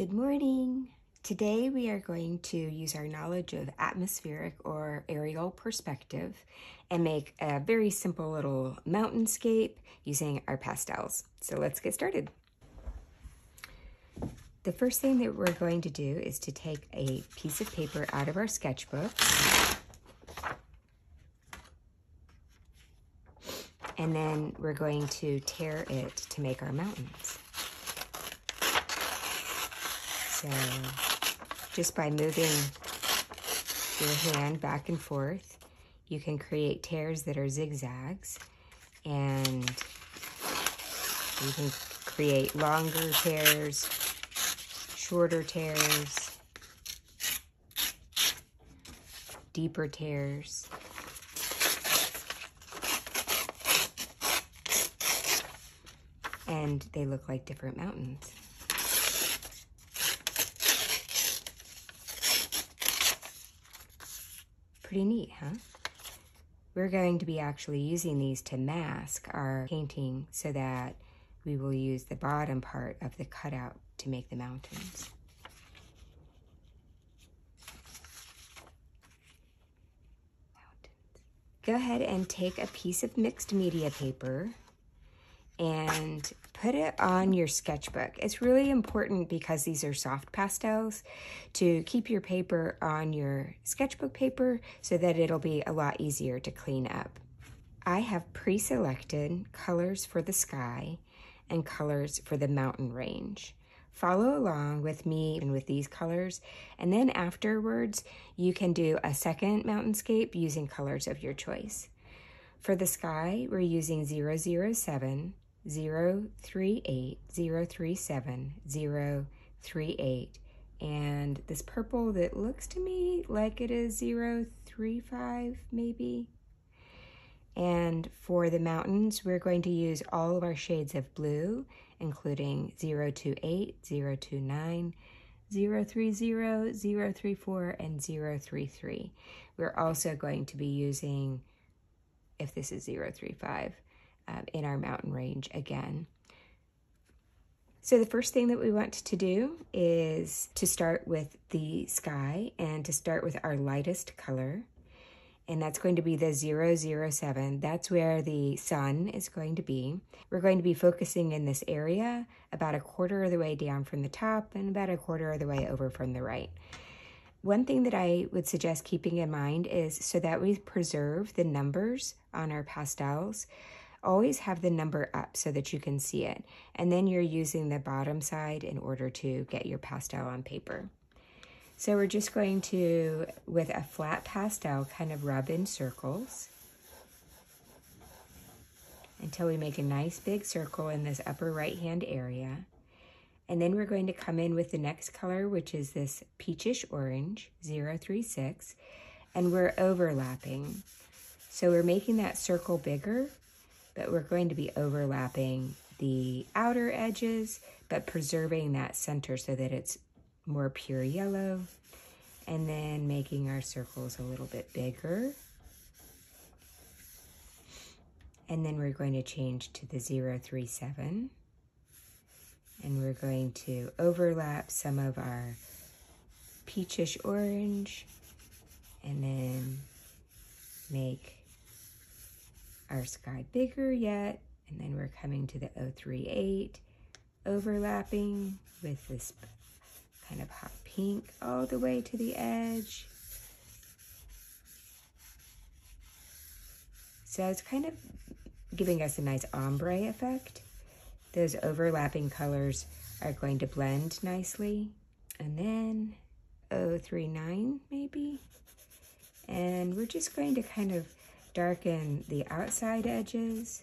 Good morning. Today we are going to use our knowledge of atmospheric or aerial perspective and make a very simple little mountainscape using our pastels. So let's get started. The first thing that we're going to do is to take a piece of paper out of our sketchbook, and then we're going to tear it to make our mountains. So just by moving your hand back and forth, you can create tears that are zigzags, and you can create longer tears, shorter tears, deeper tears. And they look like different mountains. Pretty neat, huh? We're going to be actually using these to mask our painting so that we will use the bottom part of the cutout to make the mountains. Go ahead and take a piece of mixed media paper and put it on your sketchbook. It's really important, because these are soft pastels, to keep your paper on your sketchbook paper so that it'll be a lot easier to clean up. I have pre-selected colors for the sky and colors for the mountain range. Follow along with me and with these colors, and then afterwards you can do a second mountainscape using colors of your choice. For the sky, we're using 007, 038, 037, 038, and this purple that looks to me like it is 035 maybe. And for the mountains, we're going to use all of our shades of blue, including 028, 029, 030, 034, and 033. We're also going to be using, if this is 035, in our mountain range again. So the first thing that we want to do is to start with the sky and to start with our lightest color. And that's going to be the 007. That's where the sun is going to be. We're going to be focusing in this area about a quarter of the way down from the top and about a quarter of the way over from the right. One thing that I would suggest keeping in mind is, so that we preserve the numbers on our pastels, always have the number up so that you can see it. And then you're using the bottom side in order to get your pastel on paper. So we're just going to, with a flat pastel, kind of rub in circles until we make a nice big circle in this upper right-hand area. And then we're going to come in with the next color, which is this peachish orange, 036, and we're overlapping. So we're making that circle bigger, but we're going to be overlapping the outer edges, but preserving that center so that it's more pure yellow, and then making our circles a little bit bigger. And then we're going to change to the 037, and we're going to overlap some of our peachish orange, and then make our sky bigger yet, and then we're coming to the 038, overlapping with this kind of hot pink all the way to the edge. So it's kind of giving us a nice ombre effect. Those overlapping colors are going to blend nicely. And then 039 maybe. And we're just going to kind of darken the outside edges.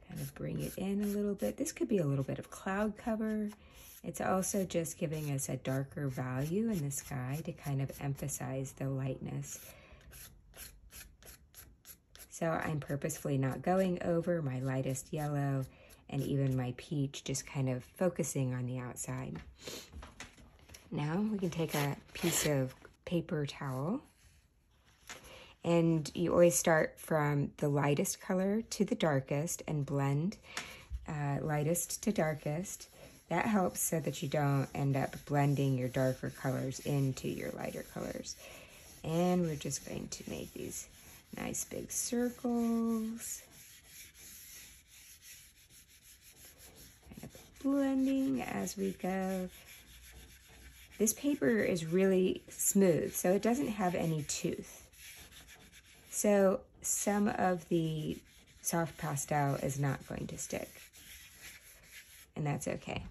Kind of bring it in a little bit. This could be a little bit of cloud cover. It's also just giving us a darker value in the sky to kind of emphasize the lightness. So I'm purposefully not going over my lightest yellow and even my peach, just kind of focusing on the outside. Now we can take a piece of paper towel, and you always start from the lightest color to the darkest and blend. lightest to darkest. That helps so that you don't end up blending your darker colors into your lighter colors. And we're just going to make these nice big circles. Kind of blending as we go. This paper is really smooth, so it doesn't have any tooth. So some of the soft pastel is not going to stick, and that's okay.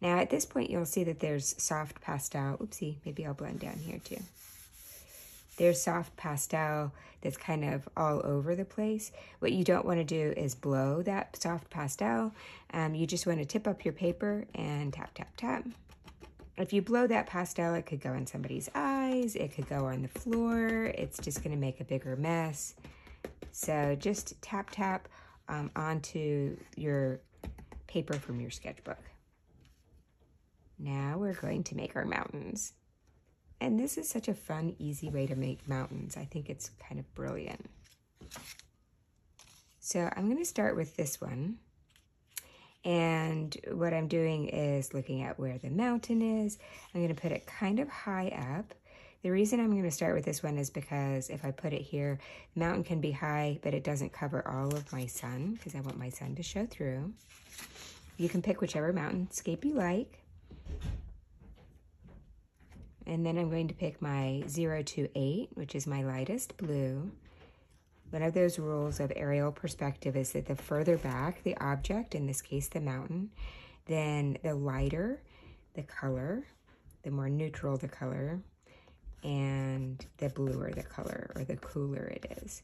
Now at this point, you'll see that there's soft pastel. Oopsie, maybe I'll blend down here too. There's soft pastel that's kind of all over the place. What you don't want to do is blow that soft pastel. You just want to tip up your paper and tap, tap, tap. If you blow that pastel, it could go in somebody's eyes, it could go on the floor, it's just going to make a bigger mess. So just tap, tap onto your paper from your sketchbook. Now we're going to make our mountains. And this is such a fun, easy way to make mountains. I think it's kind of brilliant. So I'm going to start with this one. And what I'm doing is looking at where the mountain is. I'm going to put it kind of high up. The reason I'm going to start with this one is because if I put it here, the mountain can be high, but it doesn't cover all of my sun because I want my sun to show through. You can pick whichever mountainscape you like. And then I'm going to pick my 028, which is my lightest blue. One of those rules of aerial perspective is that the further back the object, in this case the mountain, then the lighter the color, the more neutral the color, and the bluer the color, or the cooler it is.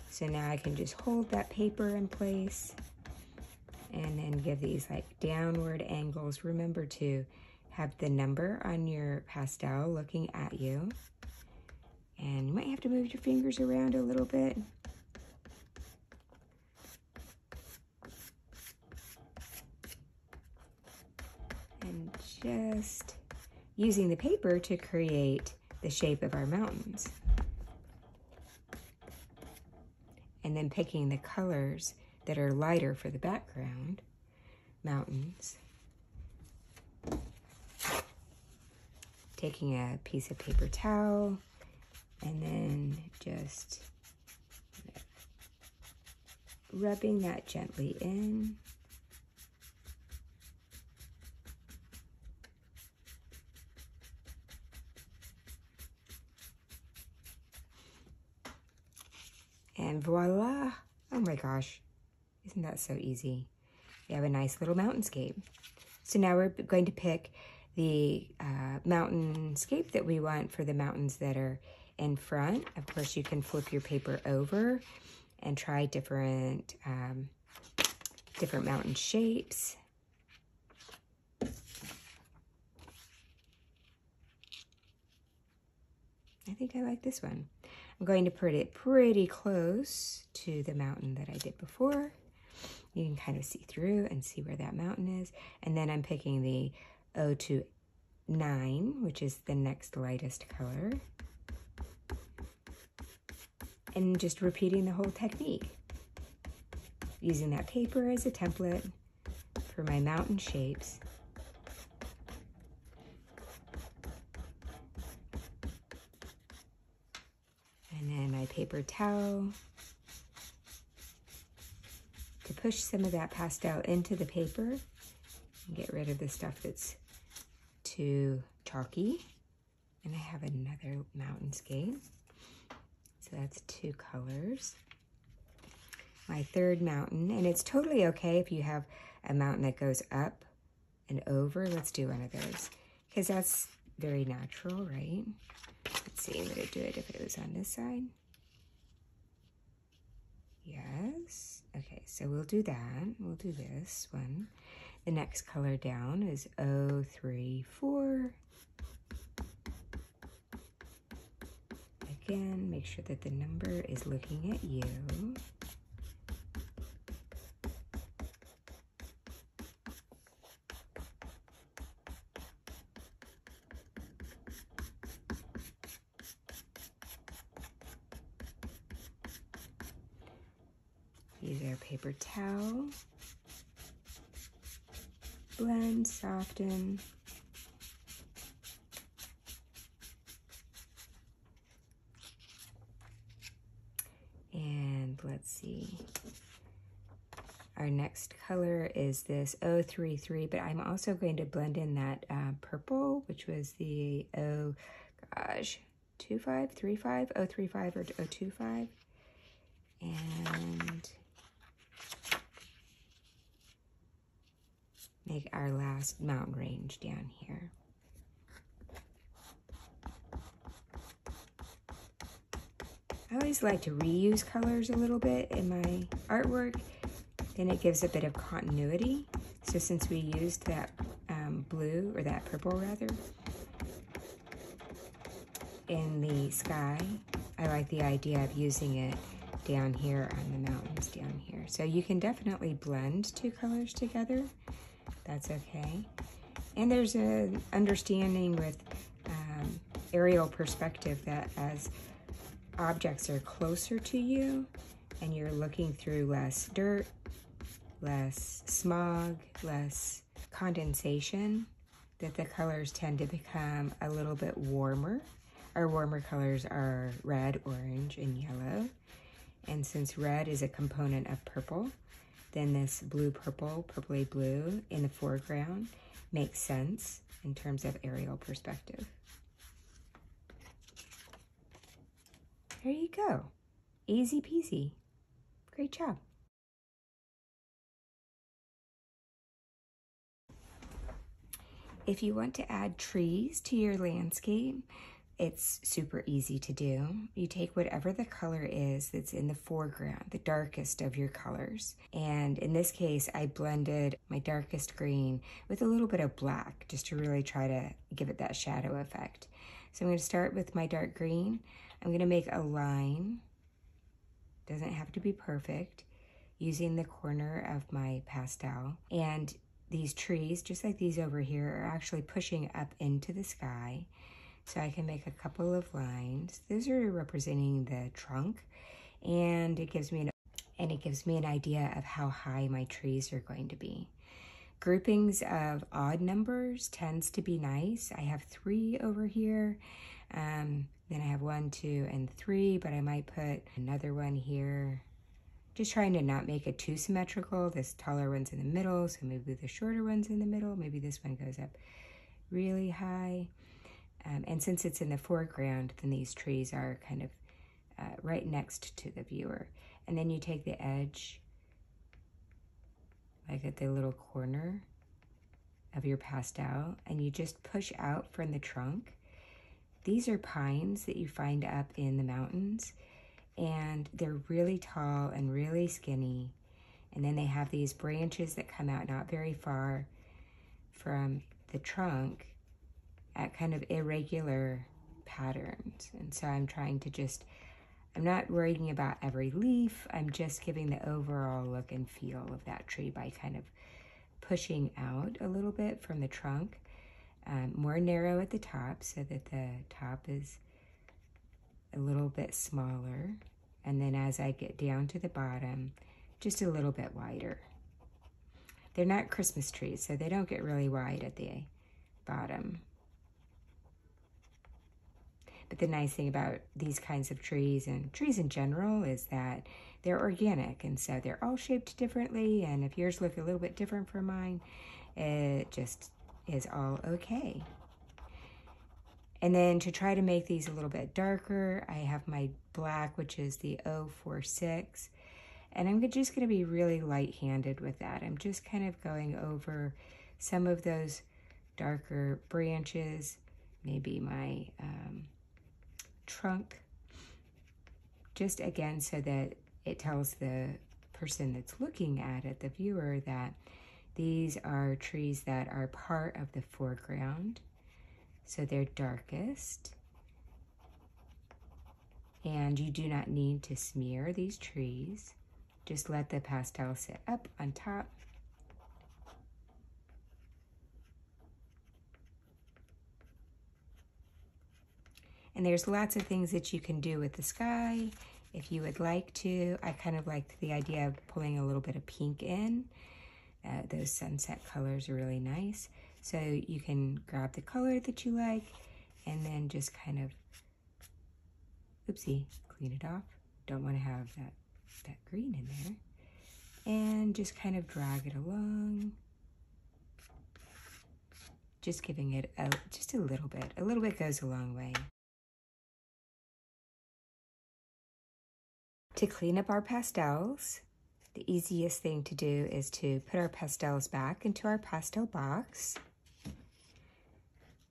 So now I can just hold that paper in place and then give these like downward angles. Remember to have the number on your pastel looking at you. And you might have to move your fingers around a little bit. And just using the paper to create the shape of our mountains. And then picking the colors that are lighter for the background mountains. Taking a piece of paper towel and then just rubbing that gently in. And voila! Oh my gosh, isn't that so easy? We have a nice little mountainscape. So now we're going to pick the mountainscape that we want for the mountains that are in front. Of course, you can flip your paper over and try different mountain shapes. I think I like this one. I'm going to put it pretty close to the mountain that I did before. You can kind of see through and see where that mountain is. And then I'm picking the 029, which is the next lightest color. And just repeating the whole technique. Using that paper as a template for my mountain shapes. And then my paper towel to push some of that pastel into the paper and get rid of the stuff that's too chalky. And I have another mountainscape. So that's 2 colors. My third mountain, and it's totally okay if you have a mountain that goes up and over. Let's do one of those because that's very natural, right? Let's see, would it do it if it was on this side? Yes. Okay, so we'll do that. We'll do this one. The next color down is 034. Again, make sure that the number is looking at you. Use our paper towel blend, soften. And let's see. Our next color is this 033, but I'm also going to blend in that purple, which was the 035 or 025. And make our last mountain range down here. I always like to reuse colors a little bit in my artwork. Then it gives a bit of continuity. So since we used that blue, or that purple rather, in the sky, I like the idea of using it down here on the mountains down here. So you can definitely blend two colors together. That's okay. And there's an understanding with aerial perspective that as objects are closer to you and you're looking through less dirt, less smog, less condensation, that the colors tend to become a little bit warmer. Our warmer colors are red, orange, and yellow. And since red is a component of purple, then this blue-purple, purpley blue in the foreground makes sense in terms of aerial perspective. There you go. Easy peasy. Great job. If you want to add trees to your landscape, it's super easy to do. You take whatever the color is that's in the foreground, the darkest of your colors. And in this case, I blended my darkest green with a little bit of black, just to really try to give it that shadow effect. So I'm going to start with my dark green. I'm going to make a line. Doesn't have to be perfect. Using the corner of my pastel. And these trees, just like these over here, are actually pushing up into the sky. So I can make a couple of lines. Those are representing the trunk, and it gives me an idea of how high my trees are going to be. Groupings of odd numbers tends to be nice. I have 3 over here. Then I have 1, 2, and 3, but I might put another one here. Just trying to not make it too symmetrical. This taller one's in the middle, so maybe the shorter one's in the middle. Maybe this one goes up really high. And since it's in the foreground, then these trees are kind of right next to the viewer. And then you take the edge, like at the little corner of your pastel, and you just push out from the trunk. These are pines that you find up in the mountains, and they're really tall and really skinny. And then they have these branches that come out not very far from the trunk at kind of irregular patterns. And so I'm trying to I'm not worrying about every leaf. I'm just giving the overall look and feel of that tree by kind of pushing out a little bit from the trunk, more narrow at the top so that the top is a little bit smaller. And then as I get down to the bottom, just a little bit wider. They're not Christmas trees, so they don't get really wide at the bottom. But the nice thing about these kinds of trees, and trees in general, is that they're organic, and so they're all shaped differently, and if yours look a little bit different from mine, it just is all okay. And then to try to make these a little bit darker, I have my black, which is the 046, and I'm just going to be really light-handed with that. I'm just kind of going over some of those darker branches, maybe my trunk, just again so that it tells the person that's looking at it, the viewer, that these are trees that are part of the foreground, so they're darkest. And you do not need to smear these trees. Just let the pastel sit up on top. And there's lots of things that you can do with the sky if you would like to. I kind of liked the idea of pulling a little bit of pink in Those sunset colors are really nice. So you can grab the color that you like and then just kind of, oopsie, clean it off. Don't want to have that green in there. And just kind of drag it along. Just giving it just a little bit. A little bit goes a long way. To clean up our pastels, the easiest thing to do is to put our pastels back into our pastel box.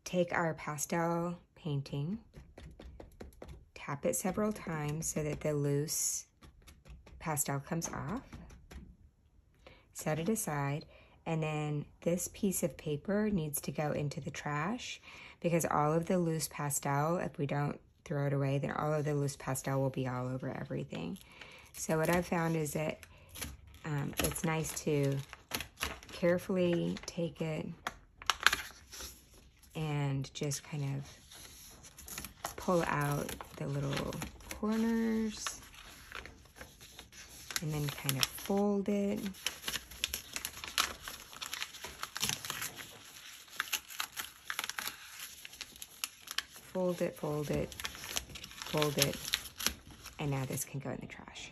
Take our pastel painting, tap it several times so that the loose pastel comes off. Set it aside, and then this piece of paper needs to go into the trash because all of the loose pastel, if we don't throw it away, then all of the loose pastel will be all over everything. So what I've found is that it's nice to carefully take it and just kind of pull out the little corners and then kind of fold it. Fold it, fold it, fold it, and now this can go in the trash.